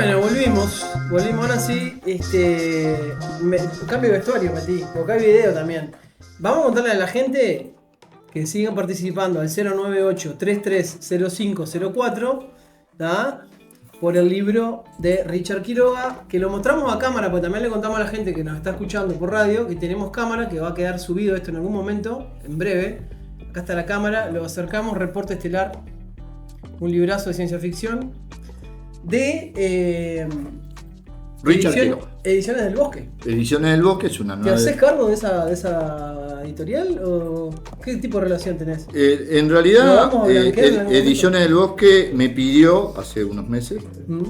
Bueno, volvimos ahora sí, cambio de vestuario metí, acá hay video también. Vamos a contarle a la gente que sigan participando al 098-330504, ¿tá? Por el libro de Richard Quiroga, que lo mostramos a cámara, porque también le contamos a la gente que nos está escuchando por radio, que tenemos cámara, que va a quedar subido esto en algún momento, en breve. Acá está la cámara, lo acercamos, Reporte Estelar, un librazo de ciencia ficción de Richard Quiroga. Ediciones del Bosque. Ediciones del Bosque es una ¿Te nueva. haces cargo de esa editorial o qué tipo de relación tenés? En ¿Lo realidad, vamos a blanquear en algún Ediciones del Bosque me pidió hace unos meses ¿Mm?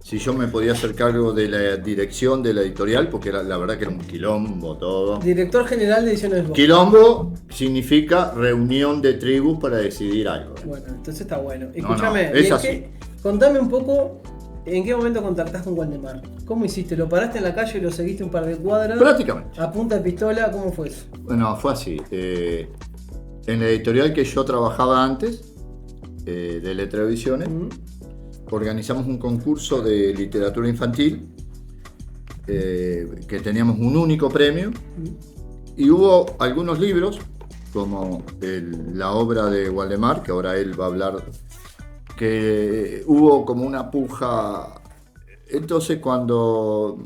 si yo me podía hacer cargo de la dirección de la editorial, porque la verdad que era un quilombo todo. Director general de Ediciones del Bosque. Quilombo significa reunión de tribus para decidir algo. Bueno, entonces está bueno. No, Escúchame, es así. Contame un poco en qué momento contactás con Waldemar. ¿Cómo hiciste? ¿Lo paraste en la calle y lo seguiste un par de cuadras? Prácticamente. ¿A punta de pistola? ¿Cómo fue eso? Bueno, fue así. En la editorial que yo trabajaba antes, de Letravisiones, organizamos un concurso de literatura infantil, que teníamos un único premio, y hubo algunos libros, como la obra de Waldemar, que ahora él va a hablar, que hubo como una puja. Entonces, cuando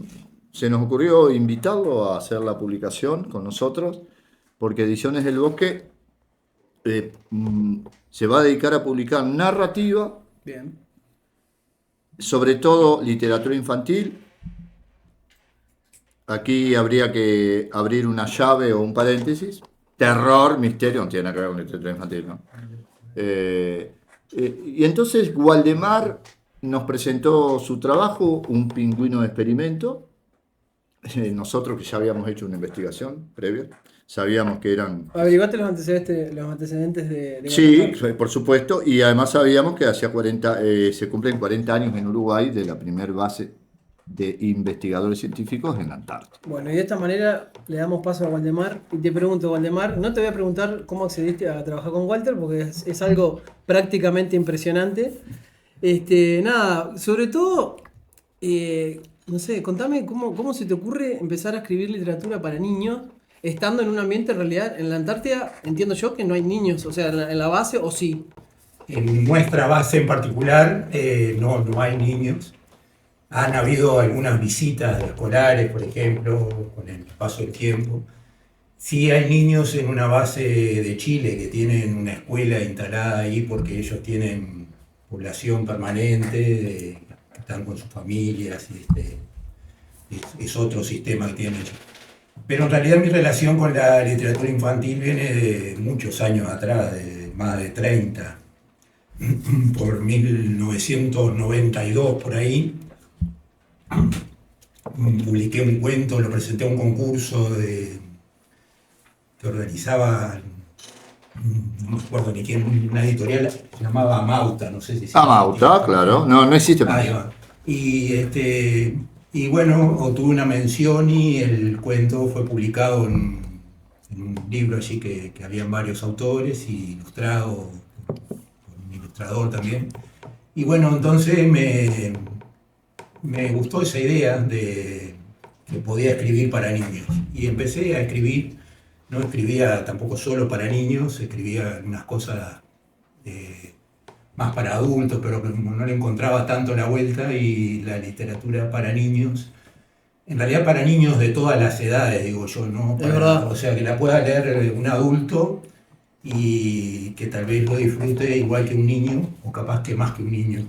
se nos ocurrió invitarlo a hacer la publicación con nosotros, porque Ediciones del Bosque se va a dedicar a publicar narrativa, Bien. sobre todo literatura infantil. Aquí habría que abrir una llave o un paréntesis. Terror, misterio, no tiene nada que ver con literatura infantil, ¿no? Y entonces Waldemar nos presentó su trabajo, Un pingüino de experimento. Nosotros, que ya habíamos hecho una investigación previa, sabíamos que eran... ¿Averiguaste los antecedentes de Sí, Waldemar? por supuesto, y además sabíamos que hacía 40, se cumplen 40 años en Uruguay de la primer base de investigadores científicos en la Antártida. Bueno, y de esta manera le damos paso a Waldemar. Y te pregunto, Waldemar, no te voy a preguntar cómo accediste a trabajar con Walter, porque es algo prácticamente impresionante. Nada, sobre todo, no sé, contame cómo se te ocurre empezar a escribir literatura para niños, estando en un ambiente, en realidad, en la Antártida, entiendo yo que no hay niños, o sea, en la base, o sí. En nuestra base en particular no hay niños. Han habido algunas visitas escolares, por ejemplo, con el paso del tiempo. Sí hay niños en una base de Chile que tienen una escuela instalada ahí porque ellos tienen población permanente, están con sus familias, es otro sistema que tienen ellos. Pero en realidad mi relación con la literatura infantil viene de muchos años atrás, de más de 30, por 1992 por ahí. Publiqué un cuento, lo presenté a un concurso que organizaba, no me acuerdo ni quién, una editorial se llamaba Amauta, no sé si... Amauta, claro, no existe más. Ahí va. Y bueno, obtuve una mención y el cuento fue publicado en un libro allí que habían varios autores y ilustrado por un ilustrador también. Y bueno, entonces me gustó esa idea de que podía escribir para niños. Y empecé a escribir, no escribía tampoco solo para niños, escribía unas cosas más para adultos, pero no le encontraba tanto la vuelta, y la literatura para niños, en realidad para niños de todas las edades, digo yo, ¿no? Es verdad. O sea, que la pueda leer un adulto y que tal vez lo disfrute igual que un niño, o capaz que más que un niño.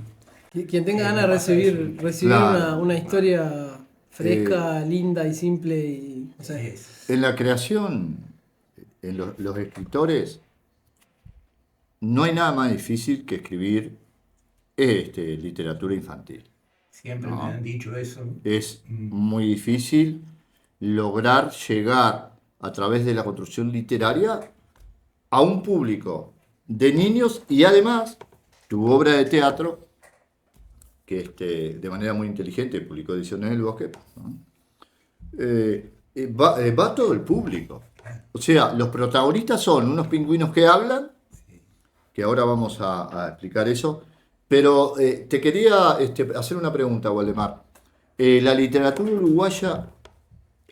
Quien tenga ganas de recibir Claro. una historia fresca, linda y simple, y no sé. En la creación, en los escritores, no hay nada más difícil que escribir literatura infantil. Siempre No. me han dicho eso. Es muy difícil lograr llegar a través de la construcción literaria a un público de niños, y además tu obra de teatro, que de manera muy inteligente publicó Ediciones del Bosque, ¿no? Va todo el público. O sea, los protagonistas son unos pingüinos que hablan, que ahora vamos a explicar eso, Pero te quería hacer una pregunta, Waldemar. La literatura uruguaya,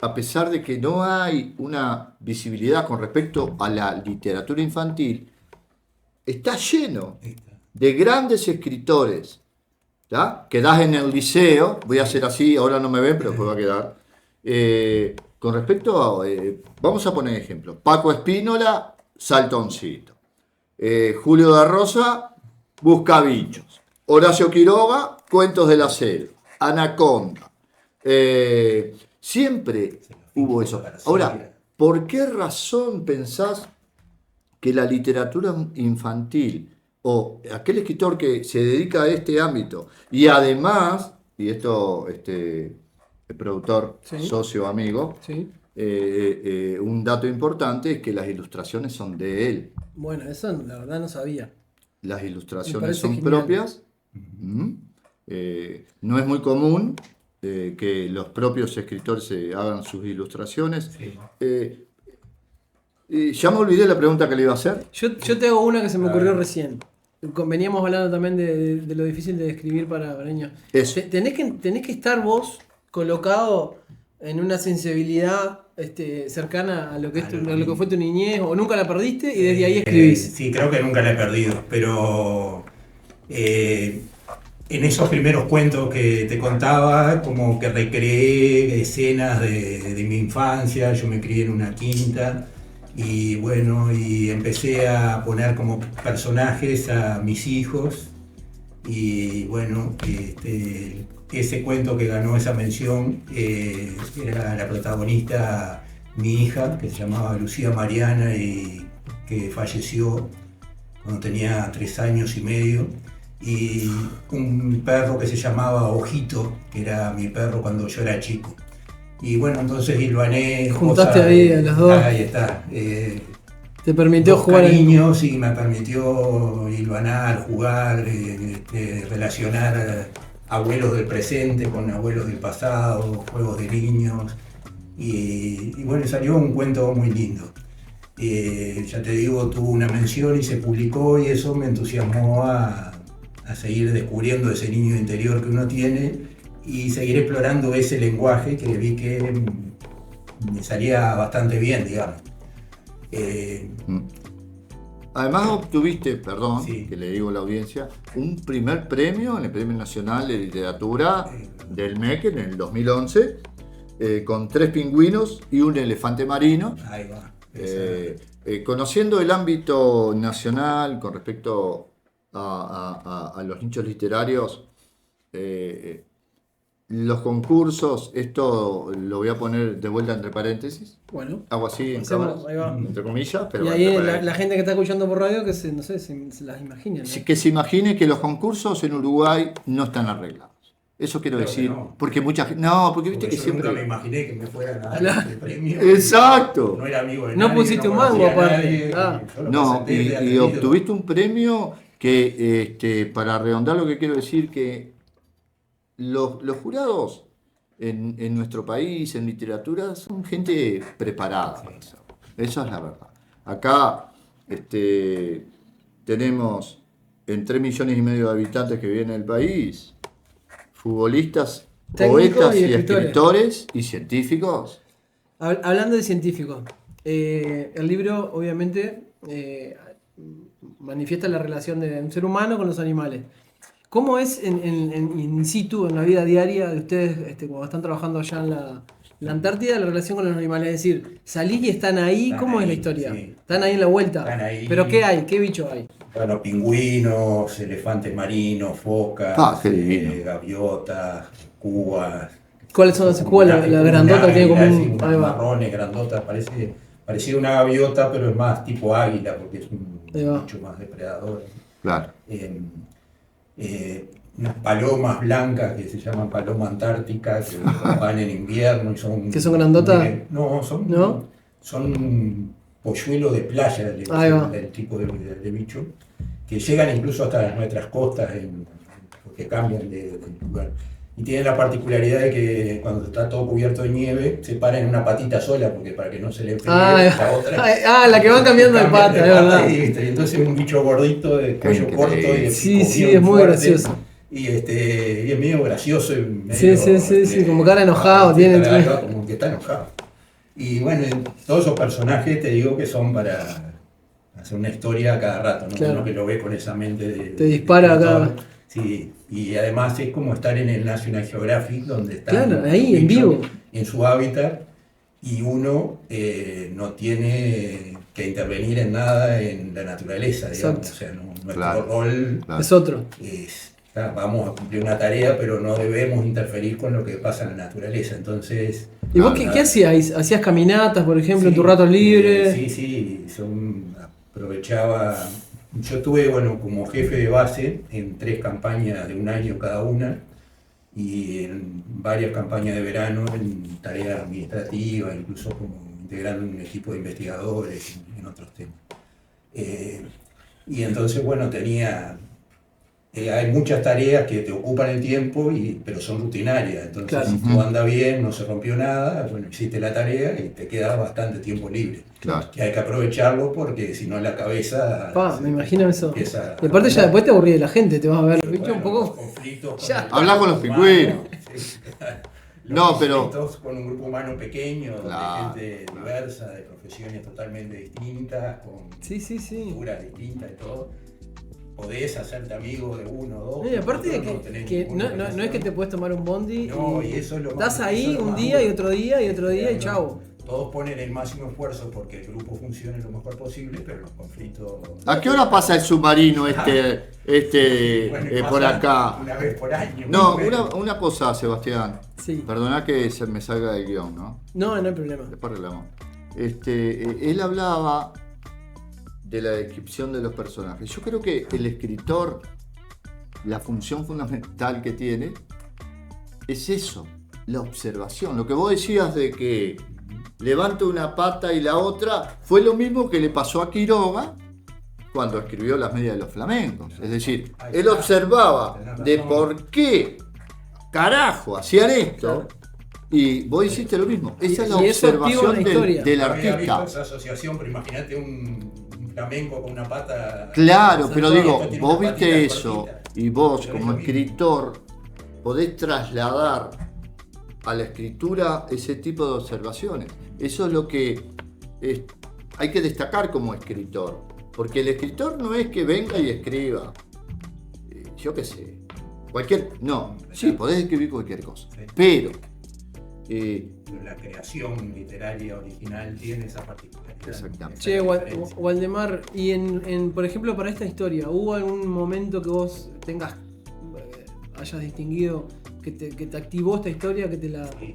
a pesar de que no hay una visibilidad con respecto a la literatura infantil, está lleno de grandes escritores, ¿ya? Que das en el liceo, voy a hacer así, ahora no me ven, pero después va a quedar. Con respecto a, vamos a poner ejemplos, Paco Espínola, Saltoncito, Julio da Rosa, Buscabichos, Horacio Quiroga, Cuentos del Acero, Anaconda. Siempre hubo eso. Ahora, ¿por qué razón pensás que la literatura infantil o aquel escritor que se dedica a este ámbito y además, y esto el productor, Sí. socio, amigo, Sí. un dato importante es que las ilustraciones son de él. Bueno, eso la verdad no sabía. Las Me ilustraciones parece son genial. propias. No es muy común que los propios escritores hagan sus ilustraciones. Sí. Ya me olvidé la pregunta que le iba a hacer. Yo te hago una que se me A ocurrió ver. recién. Veníamos hablando también de lo difícil de escribir para niños. Eso. Tenés que estar vos colocado en una sensibilidad cercana a lo que, a lo que fue tu niñez, o nunca la perdiste y desde ahí escribís. Sí, creo que nunca la he perdido, pero en esos primeros cuentos que te contaba, como que recreé escenas de mi infancia. Yo me crié en una quinta y bueno, y empecé a poner como personajes a mis hijos. Y bueno, ese cuento que ganó esa mención era la protagonista, mi hija, que se llamaba Lucía Mariana y que falleció cuando tenía 3 años y medio, y un perro que se llamaba Ojito, que era mi perro cuando yo era chico. Y bueno, entonces hilvané Juntaste cosas ahí a los dos. Ahí está. Te permitió Dos jugar en... cariños y me permitió hilvanar, jugar, relacionar abuelos del presente con abuelos del pasado, juegos de niños. Y bueno, salió un cuento muy lindo. Ya te digo, tuvo una mención y se publicó, y eso me entusiasmó a seguir descubriendo ese niño interior que uno tiene y seguir explorando ese lenguaje que vi que me salía bastante bien, digamos. Además obtuviste, perdón, Sí. que le digo a la audiencia, un primer premio en el Premio Nacional de Literatura del MEC en el 2011, con 3 pingüinos y un elefante marino. Ahí va. Conociendo el ámbito nacional con respecto a los nichos literarios, los concursos, esto lo voy a poner de vuelta entre paréntesis, Bueno, hago así en hacemos, cámaras, ahí va. entre comillas, pero Y entre ahí paréntesis. la gente que está escuchando por radio, que no sé, se las imagina, ¿no? Que se imagine que los concursos en Uruguay no están arreglados. Eso quiero Creo que decir, no. porque mucha gente... No, porque viste Porque que yo nunca me siempre... imaginé que me fueran a Claro. dar el premio. Exacto. No era amigo de No nadie, pusiste un conocía mango, a aparte. nadie, Ah. yo lo No, presenté de y atendido. obtuviste un premio que, para redondar lo que quiero decir, que los jurados en nuestro país, en literatura, son gente preparada. para hacerlo. Esa es la verdad. Acá tenemos en 3,5 millones de habitantes que viven en el país, futbolistas, Técnicos poetas y y escritores. escritores y científicos. Hablando de científicos, el libro obviamente manifiesta la relación de un ser humano con los animales. ¿Cómo es in situ, en la vida diaria de ustedes, cuando están trabajando allá en la Antártida, la relación con los animales? Es decir, salís y están ahí, Están ¿cómo es la ahí, historia? sí. Están ahí en la vuelta. Están ahí. ¿Pero qué hay? ¿Qué bicho hay? Bueno, pingüinos, elefantes marinos, focas, Qué divino. gaviotas, cubas. ¿Cuáles son las escuelas? La grandota tiene como un... Unas Ahí va. marrones, grandotas, parecía una gaviota, pero es más tipo águila, porque es Ahí va. mucho más depredador. Claro. Unas palomas blancas que se llaman paloma antártica, que van en invierno y son... ¿Que son grandotas? No, son... ¿No? Son polluelos de playa, Ahí va. el tipo de bicho, que llegan incluso hasta nuestras costas, porque cambian de lugar. Y tiene la particularidad de que cuando está todo cubierto de nieve, se para en una patita sola, porque para que no se le enfríe la otra. La que van cambiando de pata, es verdad. Y entonces es un bicho gordito, de cuello corto y de pico Sí, bien es muy fuerte. gracioso. Y es medio gracioso. Y medio, Sí, como cara enojado. Tiene como que está enojado. Y bueno, todos esos personajes te digo que son para hacer una historia a cada rato, ¿no? Claro. Uno que lo ve con esa mente de... Te dispara acá. Sí, y además es como estar en el National Geographic, donde está ahí, en vivo. En su hábitat, y uno no tiene que intervenir en nada en la naturaleza, digamos. Exacto. O sea, nuestro rol es otro. es, vamos a cumplir una tarea, pero no debemos interferir con lo que pasa en la naturaleza. Entonces... ¿Y vos qué hacías? ¿Hacías caminatas, por ejemplo, en tu rato libre? Sí, aprovechaba... Yo estuve, como jefe de base en 3 campañas de un año cada una y en varias campañas de verano en tareas administrativas, incluso como integrando un equipo de investigadores en otros temas. Y entonces, hay muchas tareas que te ocupan el tiempo, pero son rutinarias. Entonces, claro. Si todo anda bien, no se rompió nada, hiciste la tarea y te queda bastante tiempo libre. Claro. Que hay que aprovecharlo porque si no la cabeza... Me imagino eso. Empieza Y aparte ya después te aburrí de la gente, te vas a ver un poco... Conflictos Ya. Habla con los pingüinos. No, pero... Con un grupo humano pequeño, Claro, de gente diversa, de profesiones totalmente distintas, con culturas distintas y todo. Podés hacerte amigo de uno o dos. Y aparte de que no es que te puedes tomar un bondi. No, y eso es lo estás más, ahí un día y otro día y otro día y chao. Todos ponen el máximo esfuerzo porque el grupo funcione lo mejor posible, pero los conflictos... ¿A qué hora pasa el submarino por acá? Una vez por año. No, una cosa, Sebastián. Sí. Perdona que se me salga del guión, ¿no? No hay problema. Después arreglamos. Él hablaba de la descripción de los personajes. Yo creo que el escritor, la función fundamental que tiene es eso, la observación. Lo que vos decías de que levanta una pata y la otra, fue lo mismo que le pasó a Quiroga cuando escribió Las medias de los flamencos. Es decir, él observaba de por qué carajo hacían esto. Y vos hiciste lo mismo. Esa es la observación del artista. Había visto esa asociación, pero imagínate un flamenco con una pata. Claro, pero digo, vos viste eso cortita. Y vos como escritor podés trasladar a la escritura ese tipo de observaciones. Eso es lo que hay que destacar como escritor. Porque el escritor no es que venga y escriba, yo qué sé, sí, podés escribir cualquier cosa, pero... la creación literaria original tiene esa particularidad. Exactamente. Che, Waldemar, y por ejemplo, para esta historia, ¿hubo algún momento que vos hayas distinguido que te activó esta historia, que te la... Sí.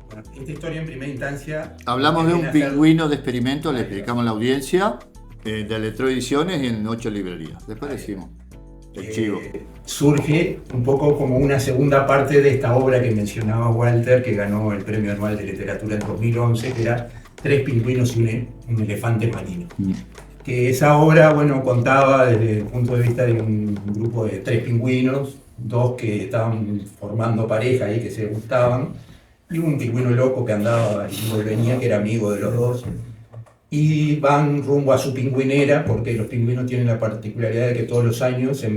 Bueno, esta historia en primera instancia... Hablamos de un pingüino de experimento, le explicamos a la audiencia, de Electroediciones y en 8 librerías. Después decimos el chivo. Surge un poco como una segunda parte de esta obra que mencionaba Walter, que ganó el Premio Anual de Literatura en 2011, que era 3 pingüinos y un elefante marino. Que esa obra, contaba desde el punto de vista de un grupo de 3 pingüinos, 2 que estaban formando pareja y que se gustaban, y un pingüino loco que andaba y venía, que era amigo de los 2. Y van rumbo a su pingüinera, porque los pingüinos tienen la particularidad de que todos los años, en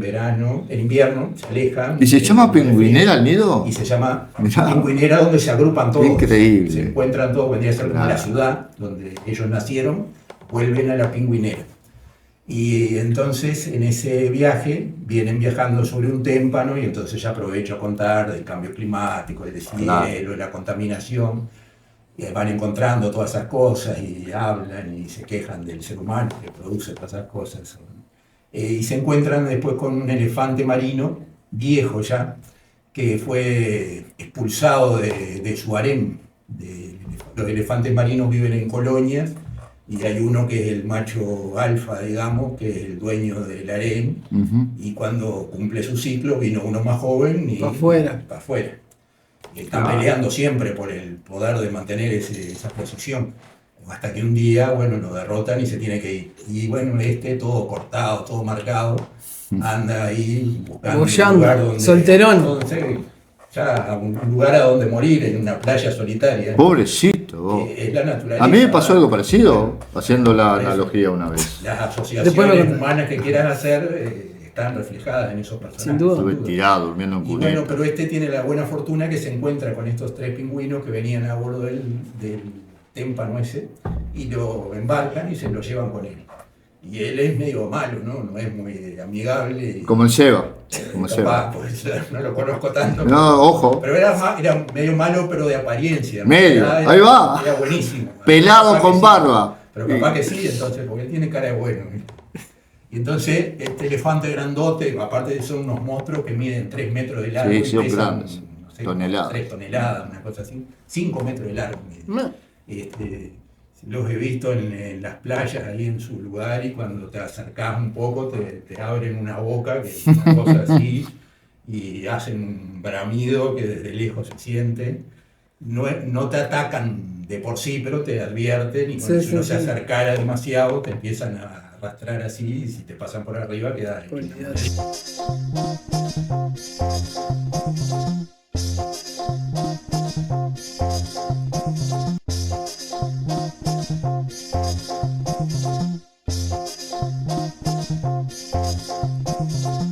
invierno, se alejan. ¿Y se llama pingüinera el nido? Y se llama pingüinera, donde se agrupan todos. Increíble. Se encuentran todos, vendría a ser como la ciudad donde ellos nacieron, vuelven a la pingüinera. Y entonces, en ese viaje, vienen viajando sobre un témpano, y entonces ya aprovecho a contar del cambio climático, del deshielo, de la contaminación. Y van encontrando todas esas cosas y hablan y se quejan del ser humano que produce todas esas cosas. Y se encuentran después con un elefante marino, viejo ya, que fue expulsado de su harén. Los elefantes marinos viven en colonias y hay uno que es el macho alfa, digamos, que es el dueño del harén. Y cuando cumple su ciclo vino uno más joven y para afuera. Están peleando siempre por el poder de mantener esa posición. Hasta que un día, lo derrotan y se tiene que ir. Y todo cortado, todo marcado, anda ahí buscando un lugar donde... solterón. Entonces, ya a un lugar a donde morir, en una playa solitaria. Pobrecito. Vos. Es la naturaleza. A mí me pasó algo parecido, haciendo la Por eso. analogía una vez. Las Después asociaciones me- humanas que quieran hacer están reflejadas en esos personajes. Sin duda. Estuve tirado, durmiendo en Y bueno, cuneta. pero este tiene la buena fortuna que se encuentra con estos 3 pingüinos que venían a bordo del témpano ese y lo embarcan y se lo llevan con él. Y él es medio malo, ¿no? No es muy amigable. Como el Seba. Como el Seba. Capaz, pues, no lo conozco tanto. No, ojo. Pero era medio malo, pero de apariencia. Medio, Era- ahí va. Era buenísimo. Pelado Capaz con que sí. barba. Pero capaz que sí, entonces, porque él tiene cara de bueno. Y entonces, este elefante grandote, aparte son unos monstruos que miden 3 metros de largo. Sí, y son pesan, grandes. no sé, Toneladas. 3 toneladas, una cosa así. 5 metros de largo miden. No. Los he visto en las playas, ahí en su lugar, y cuando te acercás un poco te abren una boca, que es una cosa así, y hacen un bramido que desde lejos se siente. No te atacan de por sí, pero te advierten, y cuando Sí, si uno sí, se sí. acercara demasiado, te empiezan a arrastrar así, y si te pasan por arriba, quedás. Olvidate.